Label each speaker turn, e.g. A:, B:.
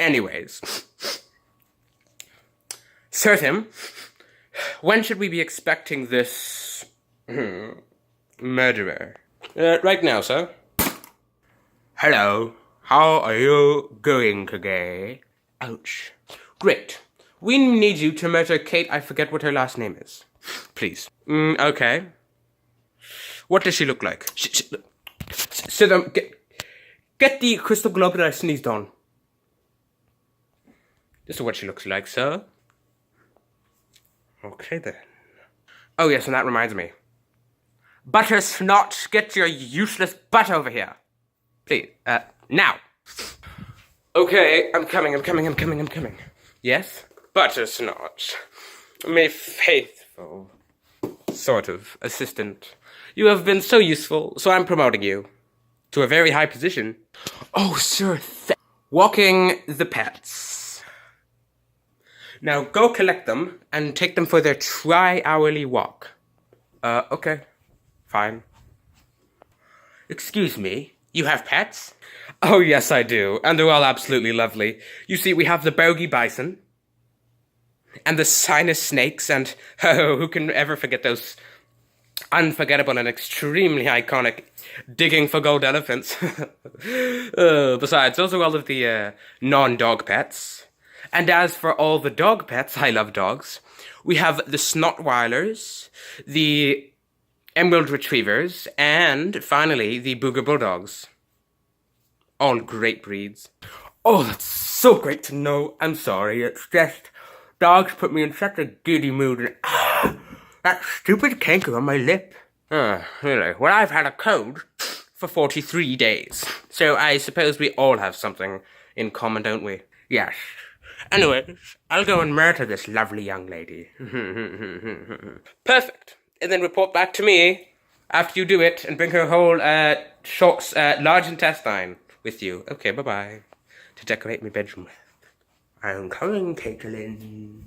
A: Anyways. Sir Tim, when should we be expecting this murderer? Right now, sir. Hello. How are you going today? Ouch. Great. We need you to murder Kate. I forget what her last name is. Please. Okay. What does she look like? Sit down. Get the crystal globe that I sneezed on. This is what she looks like, sir. Okay, then. Oh, yes, and that reminds me. Buttersnot, get your useless butt over here. Please, now. Okay, I'm coming. Yes? Buttersnot. My faithful, sort of, assistant. You have been so useful, so I'm promoting you to a very high position. Oh, sir, walking the pets. Now go collect them and take them for their tri-hourly walk. Okay. Fine. Excuse me, you have pets? Oh, yes, I do, and they're all absolutely lovely. You see, we have the bogey bison, and the sinus snakes, and, oh, who can ever forget those unforgettable and extremely iconic digging for gold elephants? Besides, those are all of the, non-dog pets. And as for all the dog pets, I love dogs, we have the Snotweilers, the Emerald Retrievers, and, finally, the Booger Bulldogs. All great breeds. Oh, that's so great to know. I'm sorry, it's just, dogs put me in such a giddy mood, and, that stupid canker on my lip. Really? Well, I've had a cold for 43 days, so I suppose we all have something in common, don't we? Yes. Anyways, I'll go and murder this lovely young lady. Perfect. And then report back to me after you do it and bring her whole, large intestine with you. Okay, bye-bye. To decorate my bedroom with. I'm coming, Caitlin.